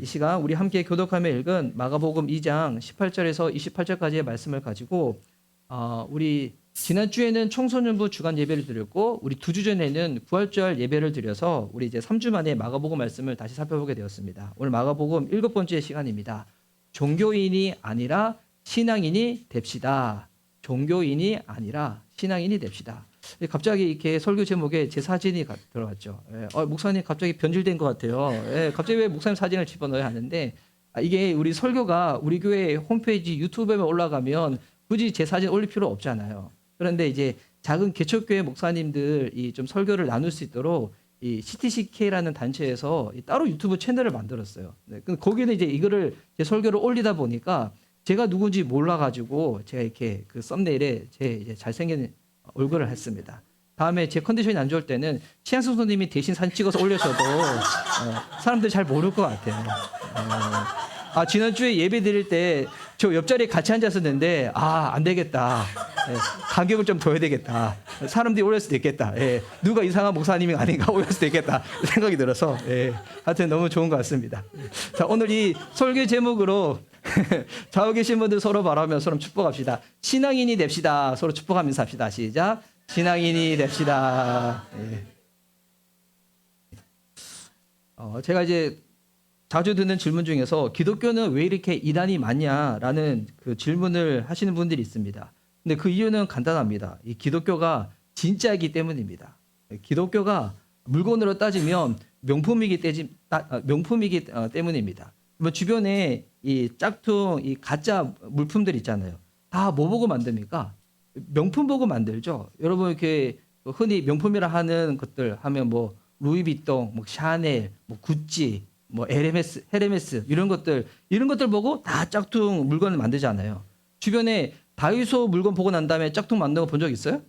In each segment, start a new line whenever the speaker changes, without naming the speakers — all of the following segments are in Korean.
이 시간 우리 함께 교독하며 읽은 마가복음 2장 18절에서 28절까지의 말씀을 가지고 우리 지난주에는 청소년부 주간 예배를 드렸고 우리 2주 전에는 부활절 예배를 드려서 우리 이제 3주 만에 마가복음 말씀을 다시 살펴보게 되었습니다. 오늘 마가복음 7번째 시간입니다. 종교인이 아니라 신앙인이 됩시다. 종교인이 아니라 신앙인이 됩시다. 갑자기 이렇게 설교 제목에 제 사진이 들어갔죠. 목사님 갑자기 변질된 것 같아요. 갑자기 왜 목사님 사진을 집어넣어야 하는데 이게 우리 설교가 우리 교회 홈페이지 유튜브에 올라가면 굳이 제 사진 올릴 필요 없잖아요. 그런데 이제 작은 개척교회 목사님들이 좀 설교를 나눌 수 있도록 이 CTCK라는 단체에서 따로 유튜브 채널을 만들었어요. 거기는 이제 이거를 제 설교를 올리다 보니까 제가 누군지 몰라가지고 제가 이렇게 그 썸네일에 제 이제 잘생긴 얼굴을 했습니다. 다음에 제 컨디션이 안 좋을 때는 치안성 선생님이 대신 사진 찍어서 올려줘도 사람들이 잘 모를 것 같아요. 지난주에 예배 드릴 때 저 옆자리에 같이 앉았었는데 안 되겠다. 간격을 좀 둬야 되겠다. 사람들이 올릴 수도 있겠다. 누가 이상한 목사님이 아닌가 올릴 수도 있겠다 생각이 들어서 하여튼 너무 좋은 것 같습니다. 자, 오늘 이 설교 제목으로 좌우 계신 분들 서로 바라보며 서로 축복합시다. 신앙인이 됩시다. 서로 축복하면서 합시다. 시작. 신앙인이 됩시다. 제가 이제 자주 듣는 질문 중에서 기독교는 왜 이렇게 이단이 많냐라는 그 질문을 하시는 분들이 있습니다. 근데 그 이유는 간단합니다. 이 기독교가 진짜이기 때문입니다. 기독교가 물건으로 따지면 명품이기 때문입니다. 주변에 이 짝퉁, 이 가짜 물품들 있잖아요. 다 뭐 보고 만듭니까? 명품 보고 만들죠. 여러분 이렇게 흔히 명품이라 하는 것들 하면 뭐 루이비통, 뭐 샤넬, 뭐 구찌, 뭐 헤르메스 이런 것들 보고 다 짝퉁 물건을 만들잖아요. 주변에 다이소 물건 보고 난 다음에 짝퉁 만든 거 본 적 있어요?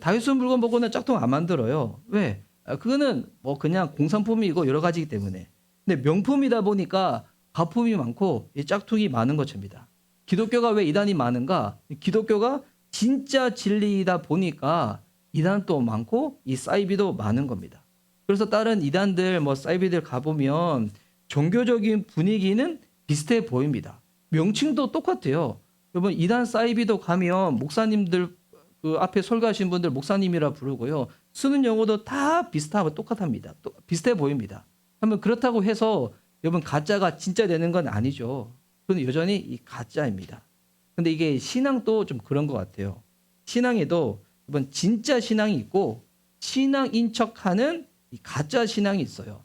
다이소 물건 보고는 짝퉁 안 만들어요. 왜? 그거는 뭐 그냥 공산품이고 여러 가지이기 때문에. 근데 명품이다 보니까 가품이 많고 이 짝퉁이 많은 것입니다. 기독교가 왜 이단이 많은가? 기독교가 진짜 진리이다 보니까 이단도 많고 이 사이비도 많은 겁니다. 그래서 다른 이단들 뭐 사이비들 가보면 종교적인 분위기는 비슷해 보입니다. 명칭도 똑같아요. 여러분 이단 사이비도 가면 목사님들 그 앞에 설교하신 분들 목사님이라 부르고요. 쓰는 용어도 다 비슷하고 똑같합니다. 비슷해 보입니다. 그러면 그렇다고 해서 여러분 가짜가 진짜 되는 건 아니죠. 그건 여전히 이 가짜입니다. 근데 이게 신앙도 좀 그런 것 같아요. 신앙에도 여러분 진짜 신앙이 있고 신앙인 척하는 이 가짜 신앙이 있어요.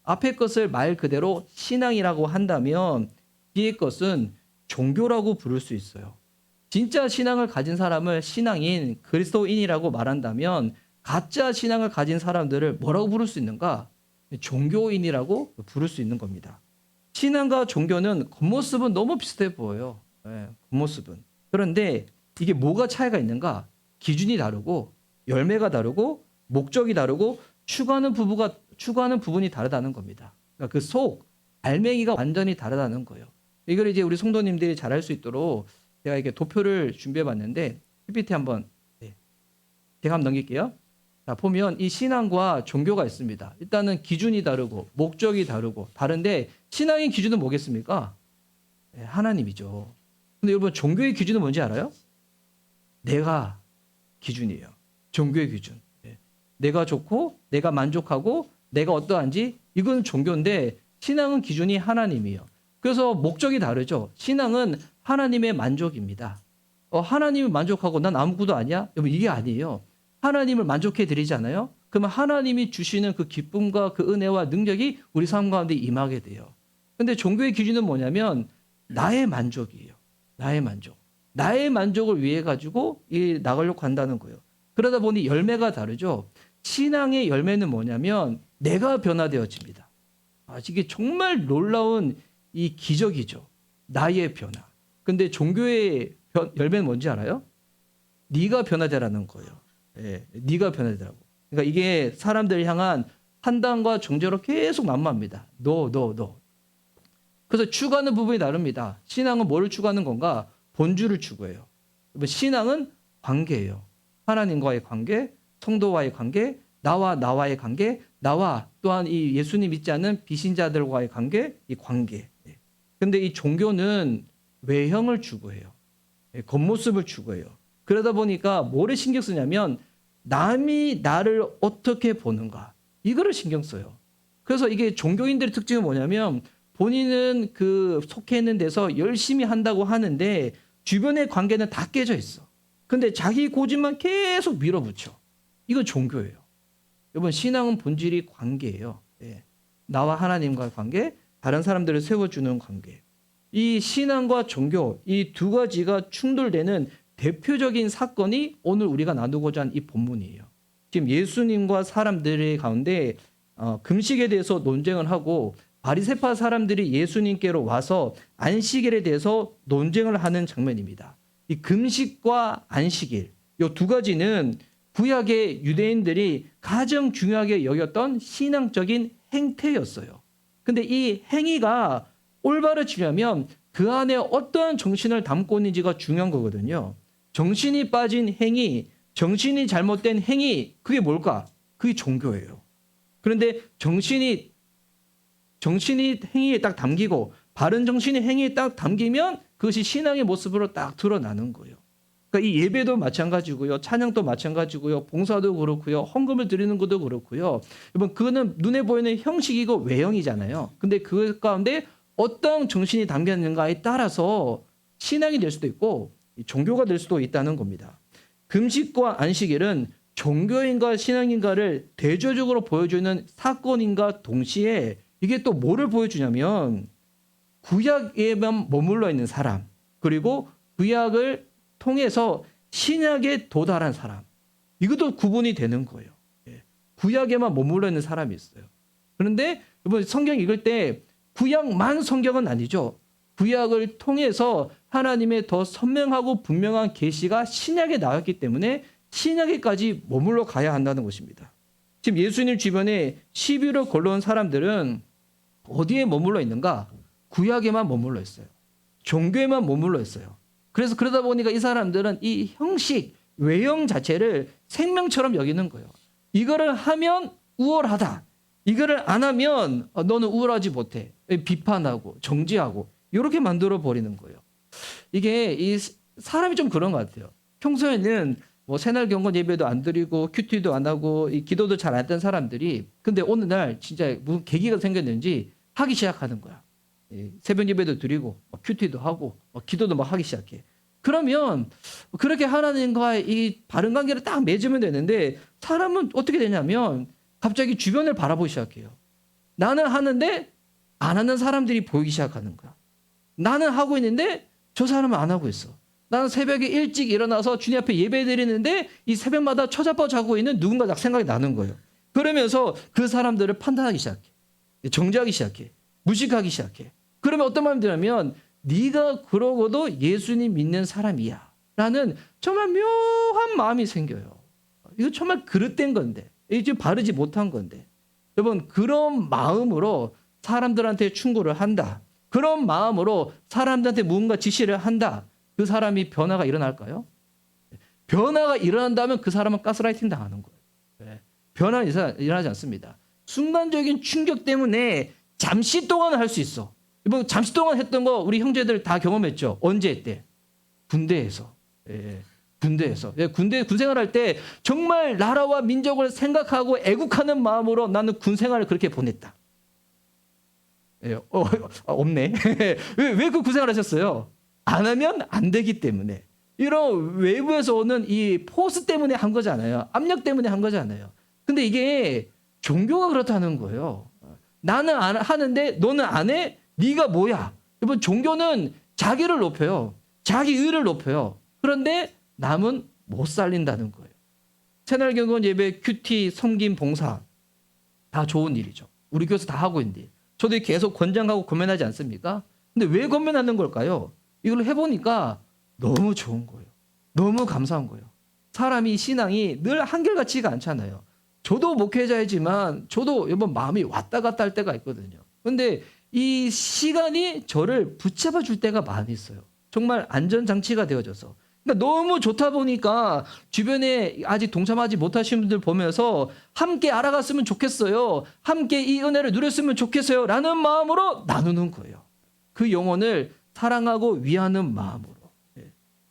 앞에 것을 말 그대로 신앙이라고 한다면 뒤에 것은 종교라고 부를 수 있어요. 진짜 신앙을 가진 사람을 신앙인, 그리스도인이라고 말한다면 가짜 신앙을 가진 사람들을 뭐라고 부를 수 있는가? 종교인이라고 부를 수 있는 겁니다. 신앙과 종교는 겉모습은 너무 비슷해 보여요. 겉모습은. 그런데 이게 뭐가 차이가 있는가? 기준이 다르고 열매가 다르고 목적이 다르고 추구하는 부분이 다르다는 겁니다. 그러니까 그 속 알맹이가 완전히 다르다는 거예요. 이걸 이제 우리 성도님들이 잘할 수 있도록 제가 이렇게 도표를 준비해 봤는데 PPT 한번 제가 한번 넘길게요. 자, 보면 이 신앙과 종교가 있습니다. 일단은 기준이 다르고 목적이 다르고 다른데 신앙의 기준은 뭐겠습니까? 하나님이죠. 근데 여러분 종교의 기준은 뭔지 알아요? 내가 기준이에요. 종교의 기준. 내가 좋고 내가 만족하고 내가 어떠한지 이건 종교인데 신앙은 기준이 하나님이에요. 그래서 목적이 다르죠. 신앙은 하나님의 만족입니다. 하나님을 만족하고 난 아무것도 아니야? 여러분 이게 아니에요. 하나님을 만족해 드리잖아요. 그러면 하나님이 주시는 그 기쁨과 그 은혜와 능력이 우리 삶 가운데 임하게 돼요. 근데 종교의 기준은 뭐냐면 나의 만족이에요. 나의 만족. 나의 만족을 위해 가지고 나가려고 한다는 거예요. 그러다 보니 열매가 다르죠. 신앙의 열매는 뭐냐면 내가 변화되어집니다. 이게 정말 놀라운 이 기적이죠. 나의 변화. 근데 종교의 열매는 뭔지 알아요? 네가 변화되라는 거예요. 네가 변화되라고. 그러니까 이게 사람들을 향한 판단과 정죄로 계속 난무합니다. 너. 그래서 추구하는 부분이 다릅니다. 신앙은 뭐를 추구하는 건가? 본주를 추구해요. 신앙은 관계예요. 하나님과의 관계, 성도와의 관계, 나와 나와의 관계, 나와 또한 이 예수님 믿지 않는 비신자들과의 관계, 이 관계. 근데 이 종교는 외형을 추구해요. 겉모습을 추구해요. 그러다 보니까 뭐를 신경 쓰냐면 남이 나를 어떻게 보는가 이거를 신경 써요. 그래서 이게 종교인들의 특징은 뭐냐면 본인은 그 속해 있는 데서 열심히 한다고 하는데 주변의 관계는 다 깨져 있어. 근데 자기 고집만 계속 밀어붙여. 이건 종교예요. 여러분 신앙은 본질이 관계예요. 나와 하나님과의 관계, 다른 사람들을 세워주는 관계. 이 신앙과 종교 이 두 가지가 충돌되는 대표적인 사건이 오늘 우리가 나누고자 한 이 본문이에요. 지금 예수님과 사람들의 가운데 금식에 대해서 논쟁을 하고 바리새파 사람들이 예수님께로 와서 안식일에 대해서 논쟁을 하는 장면입니다. 이 금식과 안식일 이 두 가지는 구약의 유대인들이 가장 중요하게 여겼던 신앙적인 행태였어요. 근데 이 행위가 올바르지려면 그 안에 어떠한 정신을 담고 있는지가 중요한 거거든요. 정신이 빠진 행위, 정신이 잘못된 행위, 그게 뭘까? 그게 종교예요. 그런데 정신이 행위에 딱 담기고 바른 정신이 행위에 딱 담기면 그것이 신앙의 모습으로 딱 드러나는 거예요. 그러니까 이 예배도 마찬가지고요. 찬양도 마찬가지고요. 봉사도 그렇고요. 헌금을 드리는 것도 그렇고요. 여러분 그거는 눈에 보이는 형식이고 외형이잖아요. 근데 그 가운데 어떤 정신이 담겨 있는가에 따라서 신앙이 될 수도 있고 종교가 될 수도 있다는 겁니다. 금식과 안식일은 종교인과 신앙인가를 대조적으로 보여주는 사건인가 동시에 이게 또 뭐를 보여주냐면 구약에만 머물러 있는 사람 그리고 구약을 통해서 신약에 도달한 사람 이것도 구분이 되는 거예요. 구약에만 머물러 있는 사람이 있어요. 그런데 여러분 성경 읽을 때 구약만 성경은 아니죠. 구약을 통해서 하나님의 더 선명하고 분명한 계시가 신약에 나왔기 때문에 신약에까지 머물러 가야 한다는 것입니다. 지금 예수님 주변에 시비를 걸러온 사람들은 어디에 머물러 있는가? 구약에만 머물러 있어요. 종교에만 머물러 있어요. 그래서 그러다 보니까 이 사람들은 이 형식, 외형 자체를 생명처럼 여기는 거예요. 이거를 하면 우월하다. 이거를 안 하면 너는 우월하지 못해. 비판하고 정지하고 이렇게 만들어 버리는 거예요. 이게 이 사람이 좀 그런 것 같아요. 평소에는 뭐 새날 경건 예배도 안 드리고 큐티도 안 하고 이 기도도 잘 안 했던 사람들이 근데 어느 날 진짜 무슨 계기가 생겼는지 하기 시작하는 거야. 새벽 예배도 드리고 큐티도 하고 기도도 막 하기 시작해. 그러면 그렇게 하나님과의 이 바른 관계를 딱 맺으면 되는데 사람은 어떻게 되냐면 갑자기 주변을 바라보기 시작해요. 나는 하는데 안 하는 사람들이 보이기 시작하는 거야. 나는 하고 있는데 저 사람은 안 하고 있어. 나는 새벽에 일찍 일어나서 주님 앞에 예배 드리는데 이 새벽마다 쳐잡아 자고 있는 누군가 생각이 나는 거예요. 그러면서 그 사람들을 판단하기 시작해. 정죄하기 시작해. 무식하기 시작해. 그러면 어떤 마음이 드냐면 네가 그러고도 예수님 믿는 사람이야 라는 정말 묘한 마음이 생겨요. 이거 정말 그릇된 건데 이게 바르지 못한 건데 여러분 그런 마음으로 사람들한테 충고를 한다. 그런 마음으로 사람들한테 무언가 지시를 한다. 그 사람이 변화가 일어날까요? 변화가 일어난다면 그 사람은 가스라이팅 당하는 거예요. 변화는 일어나지 않습니다. 순간적인 충격 때문에 잠시 동안은 할 수 있어. 이번 잠시 동안 했던 거 우리 형제들 다 경험했죠. 언제 했대? 군대에서. 군대에서. 군대 군생활할 때 정말 나라와 민족을 생각하고 애국하는 마음으로 나는 군생활을 그렇게 보냈다. 없네. 왜 그 군생활 하셨어요? 안 하면 안 되기 때문에. 이런 외부에서 오는 이 포스 때문에 한 거잖아요. 압력 때문에 한 거잖아요. 근데 이게 종교가 그렇다는 거예요. 나는 안 하는데 너는 안 해? 네가 뭐야? 여러분 종교는 자기를 높여요. 자기 의를 높여요. 그런데 남은 못 살린다는 거예요. 새날 경건 예배, 큐티, 섬김, 봉사 다 좋은 일이죠. 우리 교회에서 다 하고 있는데 저도 계속 권장하고 권면하지 않습니까? 근데 왜 권면하는 걸까요? 이걸 해보니까 너무 좋은 거예요. 너무 감사한 거예요. 사람이 신앙이 늘 한결같지가 않잖아요. 저도 목회자이지만 저도 여러분 마음이 왔다 갔다 할 때가 있거든요. 근데 이 시간이 저를 붙잡아 줄 때가 많이 있어요. 정말 안전장치가 되어져서 그러니까 너무 좋다 보니까 주변에 아직 동참하지 못하신 분들 보면서 함께 알아갔으면 좋겠어요. 함께 이 은혜를 누렸으면 좋겠어요. 라는 마음으로 나누는 거예요. 그 영혼을 사랑하고 위하는 마음으로.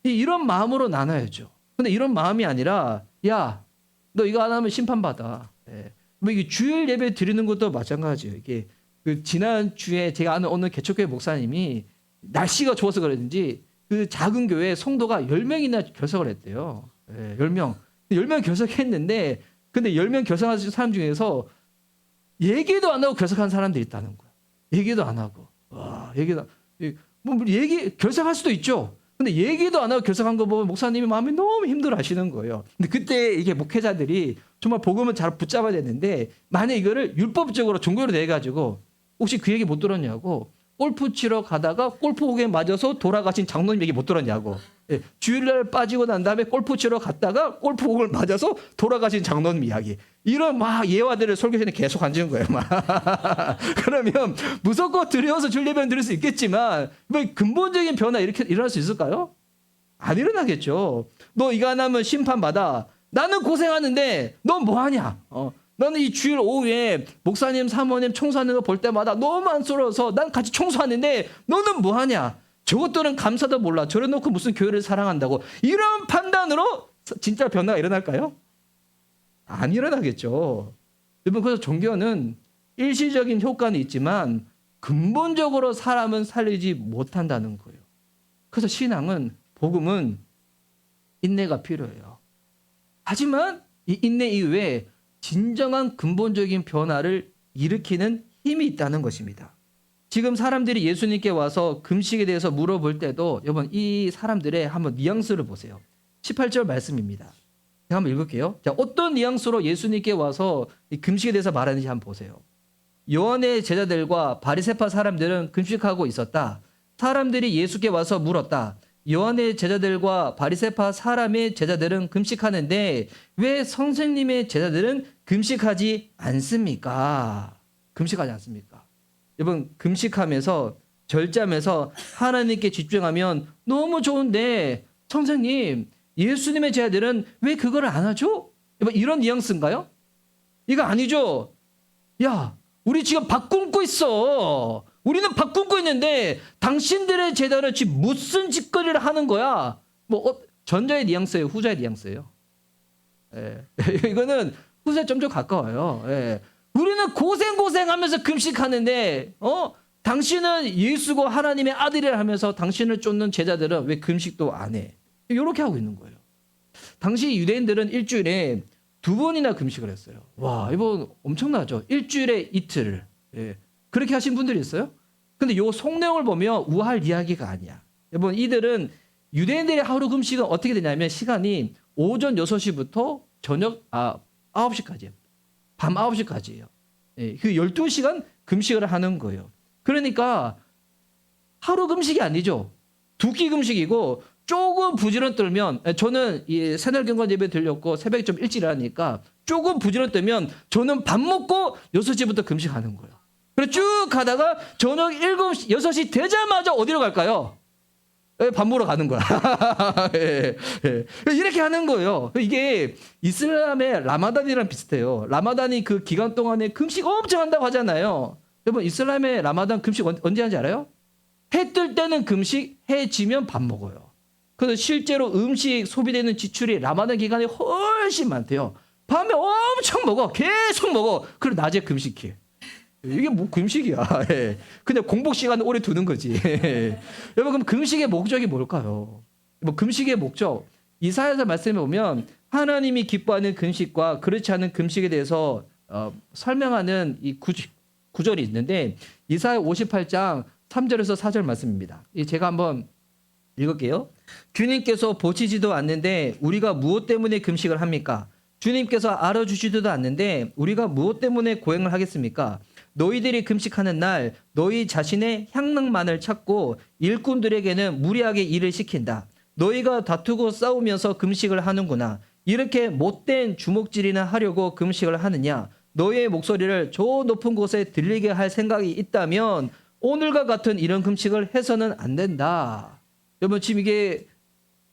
이런 마음으로 나눠야죠. 근데 이런 마음이 아니라 야, 너 이거 안 하면 심판받아. 뭐 이게 주일 예배 드리는 것도 마찬가지예요. 이게 그 지난주에 제가 아는 어느 개척교회 목사님이 날씨가 좋아서 그랬는지 그 작은 교회에 성도가 10명이나 결석을 했대요. 10명. 10명 결석했는데 근데 10명 결석한 사람 중에서 얘기도 안 하고 결석한 사람들이 있다는 거야. 얘기도 안 하고. 와, 얘기도 뭐 얘기 결석할 수도 있죠. 근데 얘기도 안 하고 결석한 거 보면 목사님이 마음이 너무 힘들어 하시는 거예요. 근데 그때 이게 목회자들이 정말 복음을 잘 붙잡아야 되는데 만약 이거를 율법적으로 종교로 내 가지고 혹시 그 얘기 못 들었냐고 골프 치러 가다가 골프공에 맞아서 돌아가신 장로님 얘기 못 들었냐고. 주일날 빠지고 난 다음에 골프 치러 갔다가 골프공을 맞아서 돌아가신 장로님 이야기. 이런 막 예화들을 설교시는 계속 앉은 거예요. 막. 그러면 무조건 들여서 주일 예배는 드릴 수 있겠지만 뭐 근본적인 변화 이렇게 일어날 수 있을까요? 안 일어나겠죠. 너 이거 안 하면 심판받아. 나는 고생하는데 넌 뭐하냐? 너는 이 주일 오후에 목사님, 사모님 청소하는 거 볼 때마다 너무 안쓰러워서 난 같이 청소하는데 너는 뭐하냐? 저것들은 감사도 몰라. 저래놓고 무슨 교회를 사랑한다고. 이런 판단으로 진짜 변화가 일어날까요? 안 일어나겠죠. 여러분, 그래서 종교는 일시적인 효과는 있지만 근본적으로 사람은 살리지 못한다는 거예요. 그래서 신앙은, 복음은 인내가 필요해요. 하지만 이 인내 이후에 진정한 근본적인 변화를 일으키는 힘이 있다는 것입니다. 지금 사람들이 예수님께 와서 금식에 대해서 물어볼 때도 여러분 이 사람들의 한번 뉘앙스를 보세요. 18절 말씀입니다. 제가 한번 읽을게요. 자, 어떤 뉘앙스로 예수님께 와서 이 금식에 대해서 말하는지 한번 보세요. 요한의 제자들과 바리새파 사람들은 금식하고 있었다. 사람들이 예수께 와서 물었다. 요한의 제자들과 바리새파 사람의 제자들은 금식하는데 왜 선생님의 제자들은 금식하지 않습니까? 금식하지 않습니까? 여러분, 금식하면서 절제하면서 하나님께 집중하면 너무 좋은데 선생님, 예수님의 제자들은 왜 그걸 안 하죠? 여러분, 이런 뉘앙스인가요? 이거 아니죠? 야, 우리 지금 밥 굶고 있어. 우리는 밥 굶고 있는데 당신들의 제자는 지금 무슨 짓거리를 하는 거야? 전자의 뉘앙스예요, 후자의 뉘앙스예요. 이거는 후자에 좀 더 가까워요. 우리는 고생하면서 금식하는데 당신은 예수고 하나님의 아들이라 하면서 당신을 쫓는 제자들은 왜 금식도 안 해? 이렇게 하고 있는 거예요. 당시 유대인들은 일주일에 2번이나 금식을 했어요. 와, 이거 엄청나죠? 일주일에 이틀. 그렇게 하신 분들이 있어요? 근데 요 속내용을 보면 우할 이야기가 아니야. 여러분, 이들은 유대인들의 하루 금식은 어떻게 되냐면 시간이 오전 6시부터 저녁 9시까지예요. 밤 9시까지예요. 그 12시간 금식을 하는 거예요. 그러니까 하루 금식이 아니죠. 2끼 금식이고 조금 부지런 떨면 저는 이 새날경건 예배 들렸고 새벽에 좀 일찍 일어나니까 조금 부지런 떨면 저는 밥 먹고 6시부터 금식하는 거예요. 그래서 쭉 가다가 저녁 7시, 6시 되자마자 어디로 갈까요? 밥 먹으러 가는 거야. 이렇게 하는 거예요. 이게 이슬람의 라마단이랑 비슷해요. 라마단이 그 기간 동안에 금식 엄청 한다고 하잖아요. 여러분, 이슬람의 라마단 금식 언제 하는지 알아요? 해 뜰 때는 금식, 해 지면 밥 먹어요. 그래서 실제로 음식 소비되는 지출이 라마단 기간에 훨씬 많대요. 밤에 엄청 먹어. 계속 먹어. 그리고 낮에 금식해. 이게 뭐 금식이야. 그냥 공복 시간을 오래 두는 거지. 여러분, 그럼 금식의 목적이 뭘까요? 금식의 목적, 이사야서 말씀에 보면 하나님이 기뻐하는 금식과 그렇지 않은 금식에 대해서 설명하는 이 구절이 있는데 이사야 58장 3절에서 4절 말씀입니다. 제가 한번 읽을게요. 주님께서 보시지도 않는데 우리가 무엇 때문에 금식을 합니까? 주님께서 알아주시지도 않는데 우리가 무엇 때문에 고행을 하겠습니까? 너희들이 금식하는 날 너희 자신의 향락만을 찾고 일꾼들에게는 무리하게 일을 시킨다. 너희가 다투고 싸우면서 금식을 하는구나. 이렇게 못된 주먹질이나 하려고 금식을 하느냐? 너희의 목소리를 저 높은 곳에 들리게 할 생각이 있다면 오늘과 같은 이런 금식을 해서는 안 된다. 여러분, 지금 이게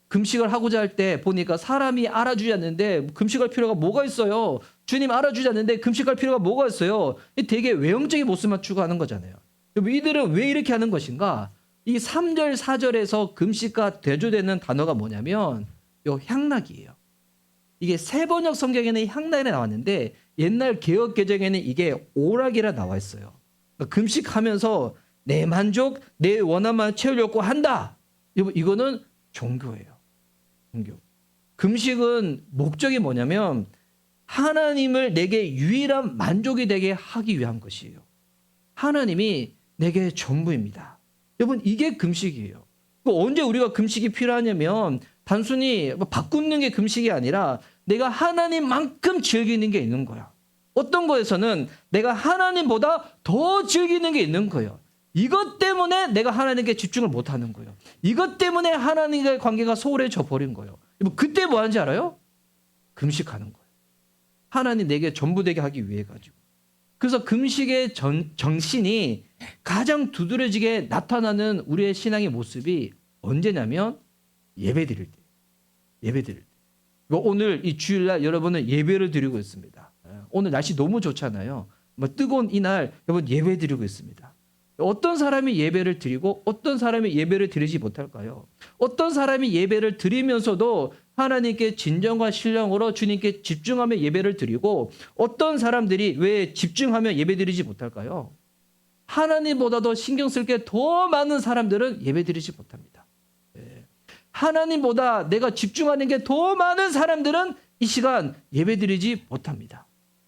금식을 하고자 할 때 보니까 사람이 알아주지 않는데 금식할 필요가 뭐가 있어요? 주님 알아주지 않는데 금식할 필요가 뭐가 있어요? 되게 외형적인 모습만 추구하는 거잖아요. 이들은 왜 이렇게 하는 것인가? 이 3절, 4절에서 금식과 대조되는 단어가 뭐냐면 요 향락이에요. 이게 세번역 성경에는 향락이 나왔는데 옛날 개역 개정에는 이게 오락이라 나와 있어요. 그러니까 금식하면서 내 만족, 내 원함만 채우려고 한다. 이거는 종교예요. 종교. 금식은 목적이 뭐냐면 하나님을 내게 유일한 만족이 되게 하기 위한 것이에요. 하나님이 내게 전부입니다. 여러분 이게 금식이에요. 언제 우리가 금식이 필요하냐면 단순히 바꾸는 게 금식이 아니라 내가 하나님만큼 즐기는 게 있는 거야. 어떤 거에서는 내가 하나님보다 더 즐기는 게 있는 거예요. 이것 때문에 내가 하나님께 집중을 못하는 거예요. 이것 때문에 하나님과의 관계가 소홀해져 버린 거예요. 그때 뭐 하는지 알아요? 금식하는 거예요. 하나님 내게 전부 되게 하기 위해 가지고. 그래서 금식의 정신이 가장 두드러지게 나타나는 우리의 신앙의 모습이 언제냐면 예배 드릴 때. 예배 드릴 때. 오늘 이 주일날 여러분은 예배를 드리고 있습니다. 오늘 날씨 너무 좋잖아요. 뜨거운 이날 여러분 예배 드리고 있습니다. 어떤 사람이 예배를 드리고 어떤 사람이 예배를 드리지 못할까요? 어떤 사람이 예배를 드리면서도 하나님께 진정과 신령으로 주님께 집중하며 예배를 드리고 어떤 사람들이 왜 집중하며 예배 드리지 못할까요? 하나님보다도 신경 쓸 게 더 많은 사람들은 예배 드리지 못합니다. 하나님보다 내가 집중하는 게 더 많은 사람들은 이 시간 예배 드리지 못합니다.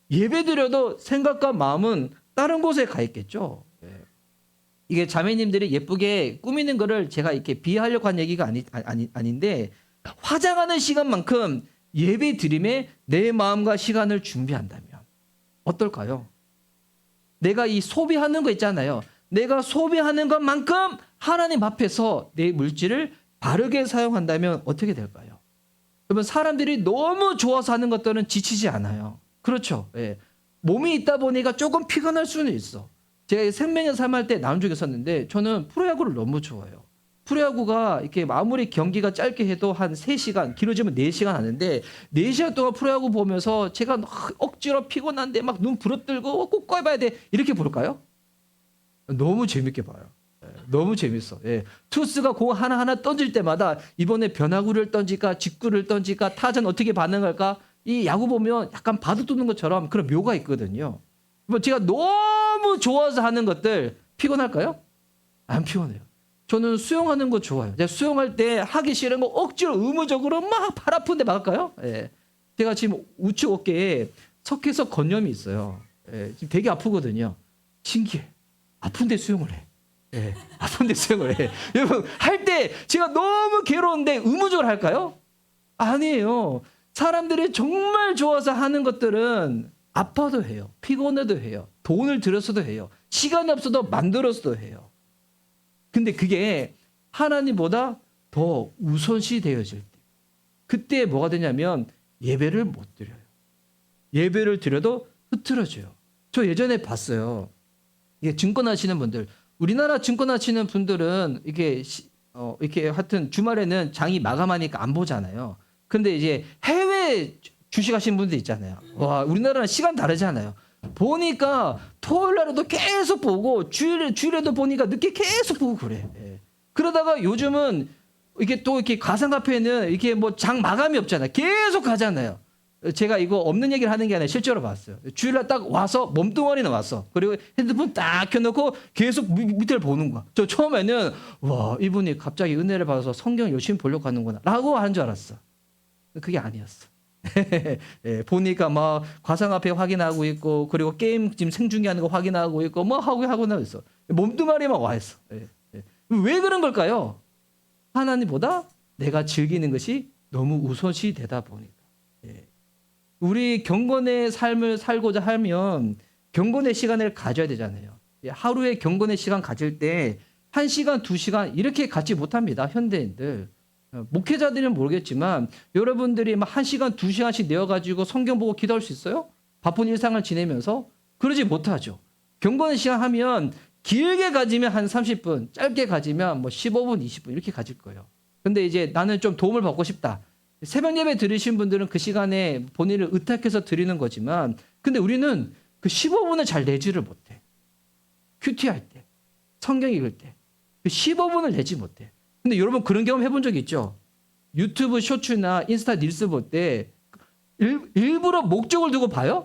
예배 드려도 생각과 마음은 다른 곳에 가 있겠죠. 이게 자매님들이 예쁘게 꾸미는 거를 제가 이렇게 비하하려고 한 얘기가 아닌데 화장하는 시간만큼 예배 드림에 내 마음과 시간을 준비한다면 어떨까요? 내가 이 소비하는 거 있잖아요. 내가 소비하는 것만큼 하나님 앞에서 내 물질을 바르게 사용한다면 어떻게 될까요? 여러분 사람들이 너무 좋아서 하는 것들은 지치지 않아요. 그렇죠. 예. 몸이 있다 보니까 조금 피곤할 수는 있어. 제가 생명의 삶 할 때 남쪽에 있었는데 저는 프로야구를 너무 좋아해요. 프로야구가 이렇게 아무리 경기가 짧게 해도 한 3시간, 길어지면 4시간 하는데 4시간 동안 프로야구 보면서 제가 억지로 피곤한데 막 눈 부릅뜨고 꼭 꺼봐야 돼. 이렇게 볼까요? 너무 재밌게 봐요. 너무 재밌어. 예. 투수가 공 하나하나 던질 때마다 이번에 변화구를 던질까 직구를 던질까 타자는 어떻게 반응할까 이 야구 보면 약간 바둑 두는 것처럼 그런 묘가 있거든요. 제가 너무 좋아서 하는 것들 피곤할까요? 안 피곤해요. 저는 수영하는 거 좋아요. 제가 수영할 때 하기 싫은 거 억지로 의무적으로 막 발 아픈데 막을까요? 예. 제가 지금 우측 어깨에 석회석 건염이 있어요. 예. 지금 되게 아프거든요. 신기해. 아픈데 수영을 해. 예. 아픈데 수영을 해. 여러분 할 때 제가 너무 괴로운데 의무적으로 할까요? 아니에요. 사람들이 정말 좋아서 하는 것들은 아파도 해요. 피곤해도 해요. 돈을 들여서도 해요. 시간이 없어도 만들어서도 해요. 근데 그게 하나님보다 더 우선시 되어질 때 그때 뭐가 되냐면 예배를 못 드려요. 예배를 드려도 흐트러져요. 저 예전에 봤어요. 이게 증권하시는 분들 우리나라 증권하시는 분들은 이게 이렇게 하여튼 주말에는 장이 마감하니까 안 보잖아요. 근데 이제 해외 주식하시는 분들 있잖아요. 와, 우리나라는 시간 다르잖아요. 보니까 토요일 날에도 계속 보고 주일에도 보니까 늦게 계속 보고 그래. 예. 그러다가 요즘은 이게 또 이렇게 가상화폐는 이렇게 뭐 장 마감이 없잖아요. 계속 가잖아요. 제가 이거 없는 얘기를 하는 게 아니라 실제로 봤어요. 주일날 딱 와서 몸뚱아리 나왔어. 그리고 핸드폰 딱 켜놓고 계속 밑을 보는 거야. 저 처음에는 와 이분이 갑자기 은혜를 받아서 성경 열심히 보려고 하는구나 라고 하는 줄 알았어. 그게 아니었어. 예, 보니까 막 과상화폐 확인하고 있고 그리고 게임 지금 생중계하는 거 확인하고 있고 뭐 하고 있어. 몸뚱아리만 와 있어. 예, 예. 왜 그런 걸까요? 하나님보다 내가 즐기는 것이 너무 우선시 되다 보니까. 예. 우리 경건의 삶을 살고자 하면 경건의 시간을 가져야 되잖아요. 예, 하루에 경건의 시간 가질 때 1시간, 2시간 이렇게 갖지 못합니다. 현대인들. 목회자들은 모르겠지만 여러분들이 막 1시간, 2시간씩 내어가지고 성경 보고 기도할 수 있어요? 바쁜 일상을 지내면서? 그러지 못하죠. 경건의 시간 하면 길게 가지면 한 30분, 짧게 가지면 뭐 15분, 20분 이렇게 가질 거예요. 근데 이제 나는 좀 도움을 받고 싶다. 새벽 예배 들으신 분들은 그 시간에 본인을 의탁해서 드리는 거지만, 근데 우리는 그 15분을 잘 내지를 못해. 큐티할 때, 성경 읽을 때, 그 15분을 내지 못해. 근데 여러분 그런 경험 해본 적 있죠? 유튜브 쇼츠나 인스타 릴스 볼 때 일부러 목적을 두고 봐요?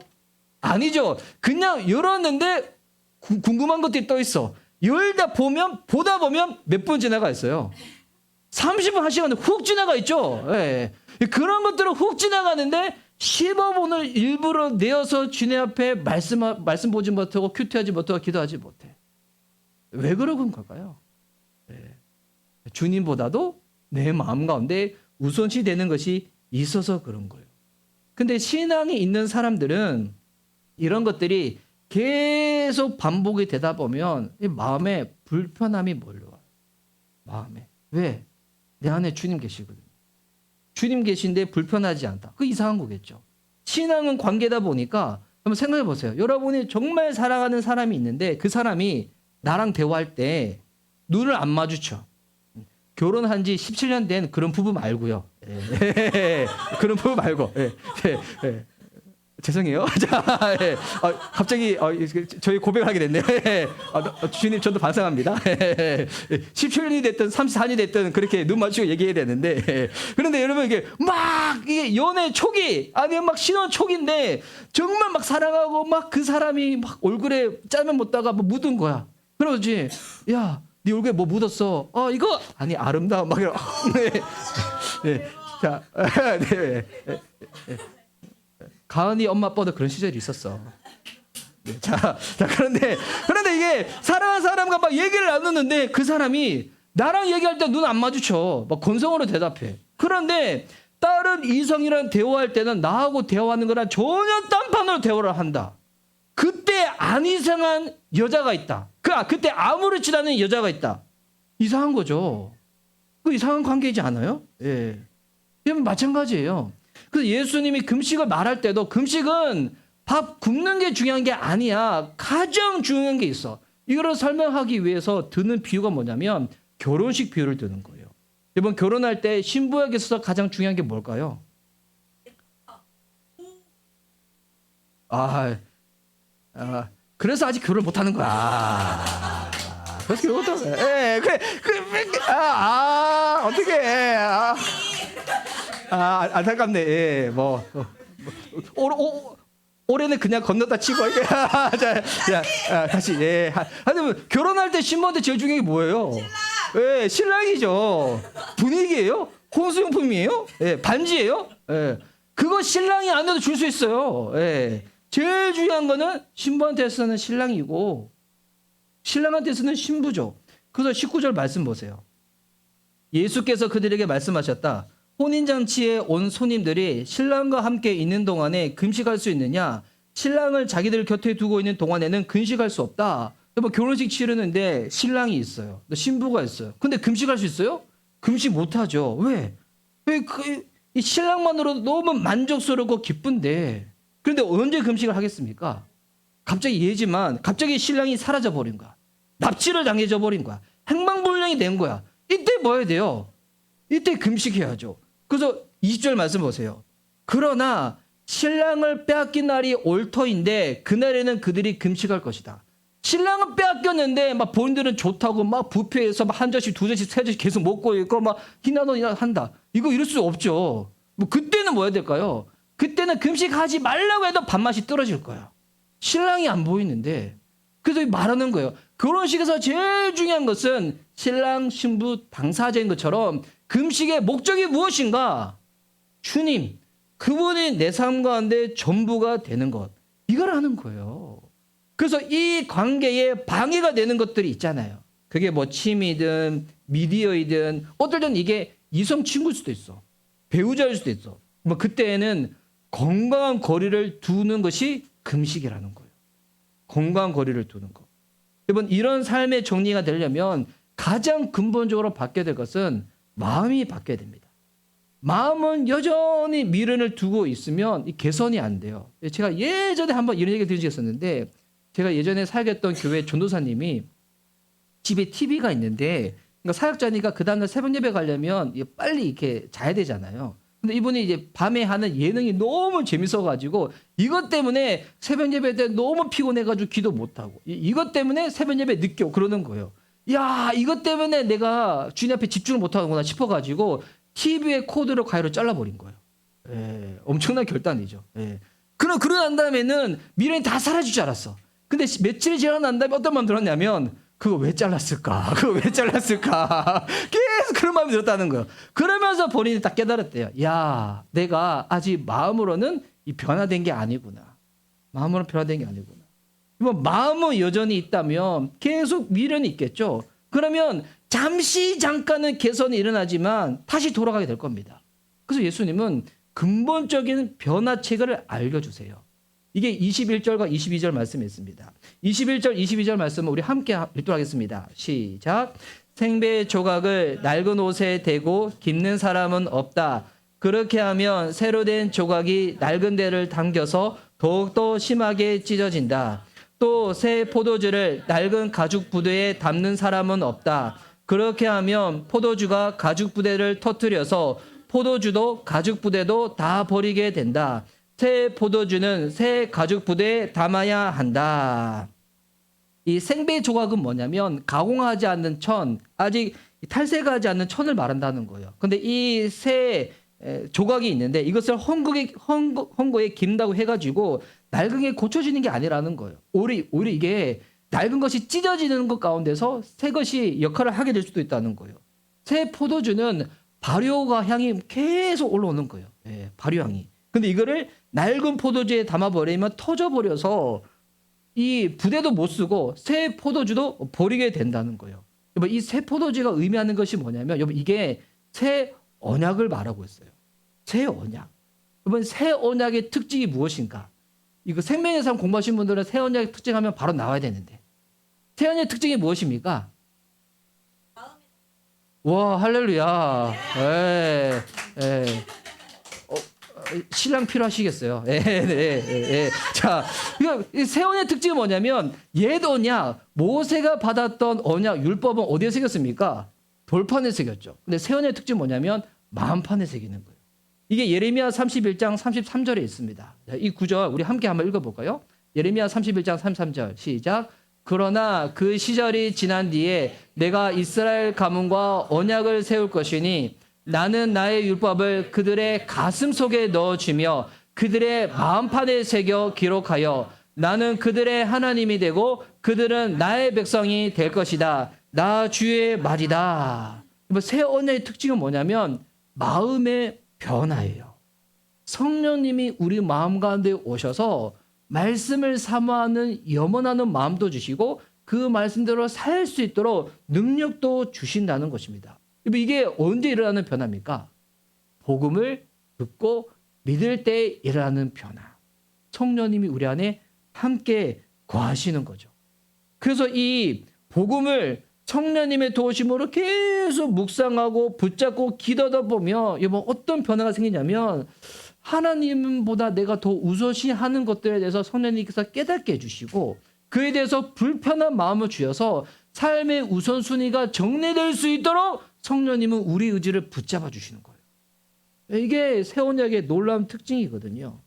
아니죠. 그냥 열었는데 궁금한 것들이 떠 있어. 보다 보면 몇 분 지나가 있어요. 30분, 1시간 훅 지나가 있죠. 예. 그런 것들은 훅 지나가는데 15분을 일부러 내어서 주님 앞에 말씀 보지 못하고 큐티하지 못하고 기도하지 못해. 왜 그런 걸까요? 예. 주님보다도 내 마음 가운데 우선시 되는 것이 있어서 그런 거예요. 근데 신앙이 있는 사람들은 이런 것들이 계속 반복이 되다 보면 마음에 불편함이 몰려와요. 마음에. 왜? 내 안에 주님 계시거든요. 주님 계신데 불편하지 않다. 그 이상한 거겠죠. 신앙은 관계다 보니까 한번 생각해 보세요. 여러분이 정말 사랑하는 사람이 있는데 그 사람이 나랑 대화할 때 눈을 안 마주쳐. 결혼한 지 17년 된 그런 부부 말고요. 그런 부부 말고. 죄송해요. 자, 갑자기 저희 고백을 하게 됐네요. 주님, 저도 반성합니다. 17년이 됐든 34년이 됐든 그렇게 눈 맞추고 얘기해야 되는데, 그런데 여러분 이게 연애 초기 아니면 막 신혼 초기인데 정말 막 사랑하고 막 그 사람이 막 얼굴에 짜면 묻다가 뭐 묻은 거야. 그러지, 야, 네 얼굴에 뭐 묻었어? 이거 아니 아름다워 막 이러. 네. 자, 네. 가은이 엄마 아빠도 그런 시절이 있었어. 네, 자, 그런데 이게 사랑하는 사람과 막 얘기를 나누는데 그 사람이 나랑 얘기할 때 눈 안 마주쳐. 막 건성으로 대답해. 그런데 다른 이성이랑 대화할 때는 나하고 대화하는 거랑 전혀 딴판으로 대화를 한다. 그때 안 이상한 여자가 있다. 그때 아무렇지도 않은 여자가 있다. 이상한 거죠. 그 이상한 관계이지 않아요? 예. 이건 마찬가지예요. 그래서 예수님이 금식을 말할 때도 금식은 밥 굶는 게 중요한 게 아니야. 가장 중요한 게 있어. 이거를 설명하기 위해서 드는 비유가 뭐냐면 결혼식 비유를 드는 거예요. 이번 결혼할 때 신부에게 있어서 가장 중요한 게 뭘까요? 그래서 아직 결혼 못 하는 거야. 그래서 결혼 못 하는 거야. 어떻게 안타깝네. 올해는 그냥 건넜다 치고. 다시. 하여튼 결혼할 때 신부한테 제일 중요한 게 뭐예요? 신랑이죠. 분위기예요? 혼수용품이에요? 반지예요? 그거 신랑이 안 해도 줄 수 있어요. 제일 중요한 거는 신부한테서는 신랑이고 신랑한테서는 신부죠. 그래서 19절 말씀 보세요. 예수께서 그들에게 말씀하셨다. 혼인잔치에 온 손님들이 신랑과 함께 있는 동안에 금식할 수 있느냐? 신랑을 자기들 곁에 두고 있는 동안에는 금식할 수 없다. 결혼식 치르는데 신랑이 있어요. 신부가 있어요. 근데 금식할 수 있어요? 금식 못하죠. 왜? 이 신랑만으로도 너무 만족스럽고 기쁜데 그런데 언제 금식을 하겠습니까? 갑자기 예지만 갑자기 신랑이 사라져 버린 거야. 납치를 당해져 버린 거야. 행방불명이 된 거야. 이때 뭐 해야 돼요? 이때 금식해야죠. 그래서 20절 말씀 보세요. 그러나 신랑을 빼앗긴 날이 올 터인데 그날에는 그들이 금식할 것이다. 신랑은 빼앗겼는데 막 본인들은 좋다고 막 뷔페에서 막 한 잔씩 두 잔씩 세 잔씩 계속 먹고 있고 막 희나노이나 한다. 이거 이럴 수 없죠. 그때는 뭐 해야 될까요? 그때는 금식하지 말라고 해도 밥맛이 떨어질 거야. 신랑이 안 보이는데 그래서 말하는 거예요. 결혼식에서 제일 중요한 것은 신랑 신부 당사자인 것처럼 금식의 목적이 무엇인가? 주님, 그분이 내 삶 가운데 전부가 되는 것. 이걸 하는 거예요. 그래서 이 관계에 방해가 되는 것들이 있잖아요. 그게 뭐 취미든 미디어이든 어떨 땐 이게 이성 친구일 수도 있어. 배우자일 수도 있어. 그때에는 건강한 거리를 두는 것이 금식이라는 거예요. 건강한 거리를 두는 거. 여러분 이런 삶의 정리가 되려면 가장 근본적으로 바뀌어야 될 것은 마음이 바뀌어야 됩니다. 마음은 여전히 미련을 두고 있으면 개선이 안 돼요. 제가 예전에 한번 이런 얘기 드린 적이 있었는데 제가 예전에 살겠던 교회 전도사님이 집에 TV가 있는데 그러니까 사역자니까 그 다음날 새벽 예배 가려면 빨리 이렇게 자야 되잖아요. 근데 이분이 이제 밤에 하는 예능이 너무 재밌어가지고 이것 때문에 새벽 예배 때 너무 피곤해가지고 기도 못하고 이것 때문에 새벽 예배 늦게 오고 그러는 거예요. 야, 이것 때문에 내가 주님 앞에 집중을 못하구나 싶어가지고 TV에 코드를 가위로 잘라버린 거예요. 예, 엄청난 결단이죠. 예. 그러고 난 다음에는 미련이 다 사라질 줄 알았어. 근데 며칠이 지나고 난 다음에 어떤 마음 들었냐면 그거 왜 잘랐을까? 그거 왜 잘랐을까? 계속 그런 마음이 들었다는 거예요. 그러면서 본인이 딱 깨달았대요. 야, 내가 아직 마음으로는 이 변화된 게 아니구나. 마음으로는 변화된 게 아니구나. 뭐 마음은 여전히 있다면 계속 미련이 있겠죠. 그러면 잠깐은 개선이 일어나지만 다시 돌아가게 될 겁니다. 그래서 예수님은 근본적인 변화책을 알려주세요. 이게 21절과 22절 말씀이 있습니다. 21절, 22절 말씀은 우리 함께 읽도록 하겠습니다. 시작. 생배 조각을 낡은 옷에 대고 깁는 사람은 없다. 그렇게 하면 새로 된 조각이 낡은 데를 당겨서 더욱더 심하게 찢어진다. 또 새 포도주를 낡은 가죽 부대에 담는 사람은 없다. 그렇게 하면 포도주가 가죽 부대를 터뜨려서 포도주도 가죽 부대도 다 버리게 된다. 새 포도주는 새 가죽 부대에 담아야 한다. 이 생배 조각은 뭐냐면 가공하지 않는 천, 아직 탈색하지 않는 천을 말한다는 거예요. 근데 이 새 조각이 있는데 이것을 헝거에 김다고 해가지고 낡은 게 고쳐지는 게 아니라는 거예요. 오히려 이게 낡은 것이 찢어지는 것 가운데서 새 것이 역할을 하게 될 수도 있다는 거예요. 새 포도주는 발효가 향이 계속 올라오는 거예요. 예, 발효향이. 근데 이거를 낡은 포도주에 담아버리면 터져버려서 이 부대도 못 쓰고 새 포도주도 버리게 된다는 거예요. 이 새 포도주가 의미하는 것이 뭐냐면 이게 새 언약을 말하고 있어요. 새 언약. 여러분 새 언약의 특징이 무엇인가? 이거 생명의 삶 공부하신 분들은 새 언약의 특징하면 바로 나와야 되는데 새 언약의 특징이 무엇입니까? 와, 할렐루야. 예, 예. 신랑 필요하시겠어요. 예, 예. 자, 새 언약의 특징이 뭐냐면 옛 언약, 모세가 받았던 언약, 율법은 어디에 새겼습니까? 돌판에 새겼죠. 근데 새 언약의 특징이 뭐냐면 마음판에 새기는 거예요. 이게 예레미야 31장 33절에 있습니다. 이 구절 우리 함께 한번 읽어볼까요? 예레미야 31장 33절 시작. 그러나 그 시절이 지난 뒤에 내가 이스라엘 가문과 언약을 세울 것이니 나는 나의 율법을 그들의 가슴 속에 넣어주며 그들의 마음판에 새겨 기록하여 나는 그들의 하나님이 되고 그들은 나의 백성이 될 것이다. 나 주의 말이다. 새 언약의 특징은 뭐냐면 마음의 변화예요. 성령님이 우리 마음 가운데 오셔서 말씀을 사모하는 염원하는 마음도 주시고 그 말씀대로 살 수 있도록 능력도 주신다는 것입니다. 이게 언제 일어나는 변화입니까? 복음을 듣고 믿을 때 일어나는 변화. 성령님이 우리 안에 함께 거하시는 거죠. 그래서 이 복음을 성령님의 도우심으로 계속 묵상하고 붙잡고 기도하다 보면 어떤 변화가 생기냐면 하나님보다 내가 더 우선시하는 것들에 대해서 성령님께서 깨닫게 해주시고 그에 대해서 불편한 마음을 주셔서 삶의 우선순위가 정리될 수 있도록 성령님은 우리 의지를 붙잡아 주시는 거예요. 이게 새 언약의 놀라운 특징이거든요.